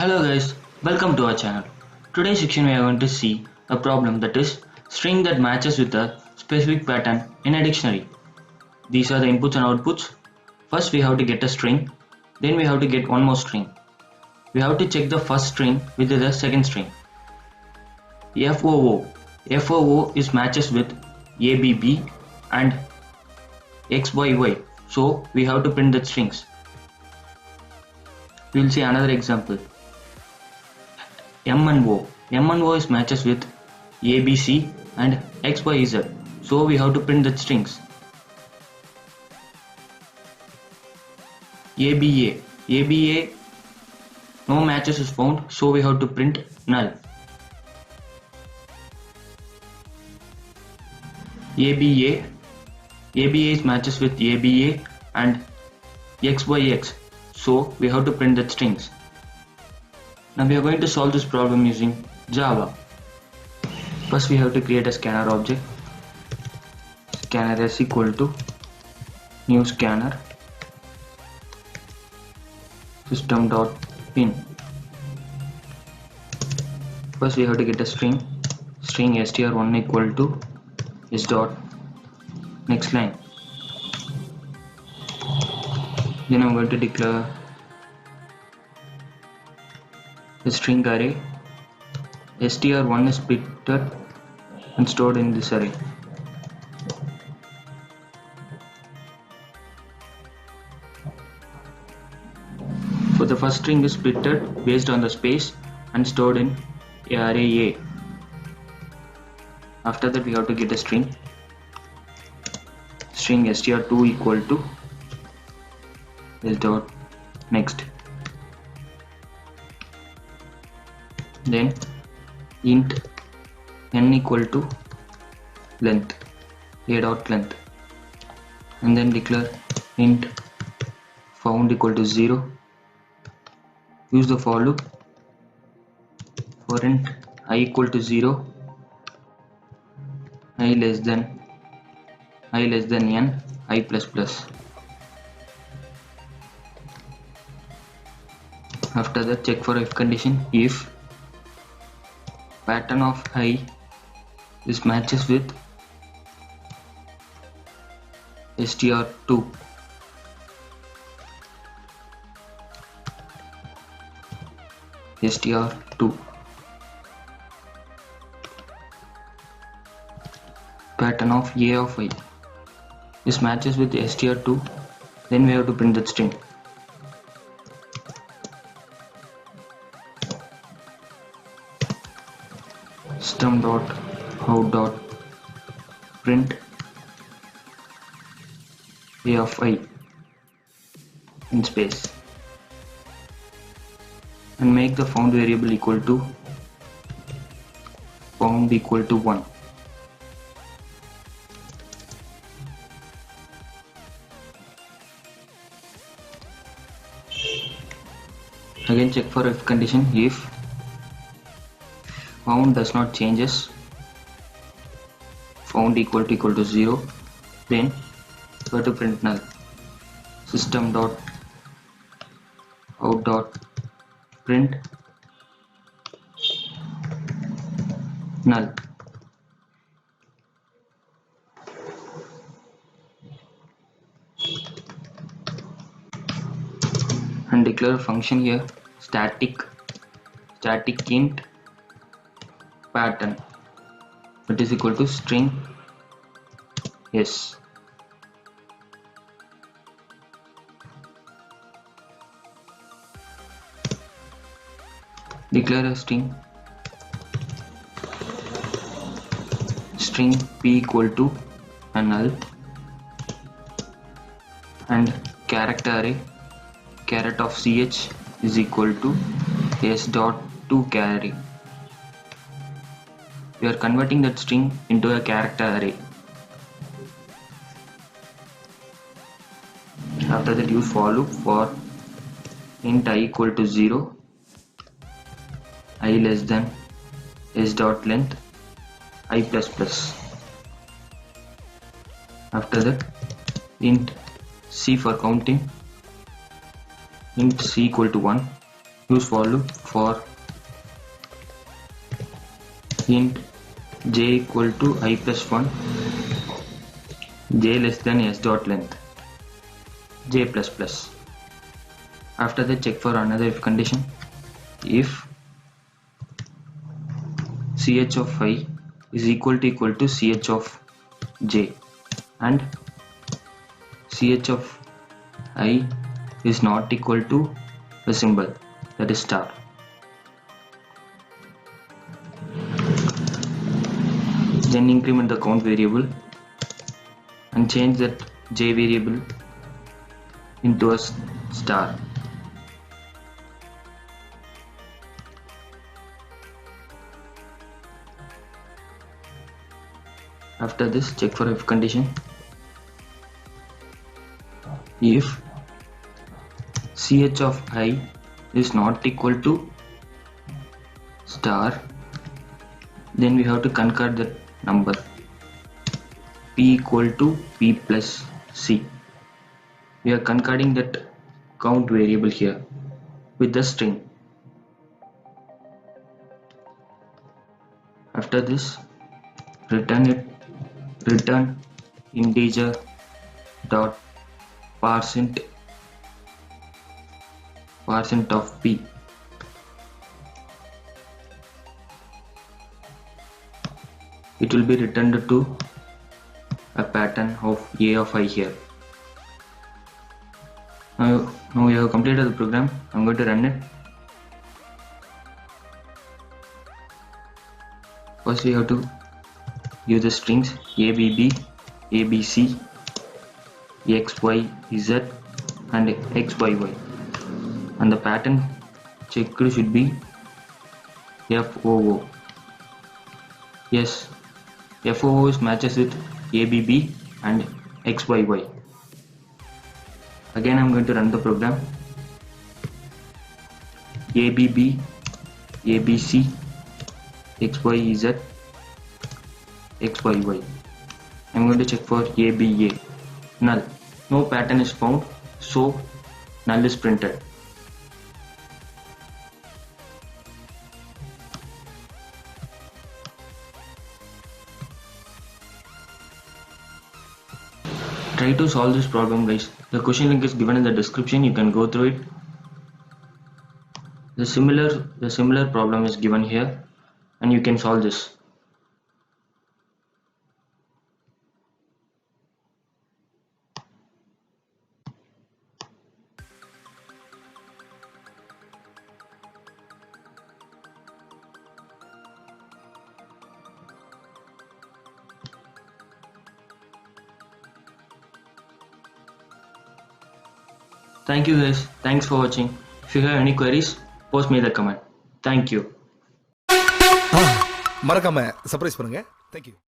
Hello guys, welcome to our channel. Today's section we are going to see a problem that is string that matches with a specific pattern in a dictionary. These are the inputs and outputs. First we have to get a string, then we have to get one more string. We have to check the first string with the second string. FOO. FOO is matches with ABB and XYY. So we have to print the strings. We will see another example. M and O. M and O is matches with ABC and XYZ. So we have to print the strings. ABA. ABA no matches is found, so we have to print null. ABA. ABA is matches with ABA and XYX. So we have to print the strings. Now we are going to solve this problem using Java. First we have to create a scanner object. Scanner is equal to new scanner system.in. First we have to get a string str1 equal to is dot next line. Then I'm going to declare the string array. str1 is splitted and stored in this array. So the first string is splitted based on the space and stored in array A. After that we have to get a string str2 equal to is dot next. Then int n equal to length, a dot length, and then declare int found equal to 0. Use the for loop for int I equal to 0, I less than n, I plus plus. After that check for if condition. If pattern of I is matches with str2, pattern of A of I is matches with str2, then we have to print that string. System.out.print A of I in space and make the found variable equal to 1. Again check for if condition. If found does not changes, found equal to 0, then we have to print null. System.out.print null. And declare a function here, static int pattern, that is equal to string s. Declare a string p equal to a null and character array caret of ch is equal to s dot to carry. We are converting that string into a character array. After that use for loop for int I equal to 0, I less than s dot length, I plus plus. After that int c for counting, int c equal to 1, use for loop for int j equal to I plus 1, j less than s dot length, j plus plus. After that, check for another if condition. If ch of I is equal to ch of j and ch of I is not equal to the symbol, that is star. Then increment the count variable and change that j variable into a star. After this, check for if condition. If ch of I is not equal to star, then we have to convert the number p equal to p plus c. We are concatenating that count variable here with the string. After this, return integer dot percent of p. It will be returned to a pattern of a of I here. Now we have completed the program. I'm going to run it. First we have to use the strings ABB, ABC, XYZ and XYY, and the pattern checked should be FOO. Yes, FOO is matches with ABB and XYY. Again I'm going to run the program. ABB, ABC, XYZ, XYY. I'm going to check for ABA. Null. No pattern is found, so null is printed. Try to solve this problem, guys. The question link is given in the description. You can go through it. The similar problem is given here, and you can solve this. Thank you guys. Thanks for watching. If you have any queries, post me the comment. Thank you. மறக்காம surprise பண்ணுங்க. Thank you.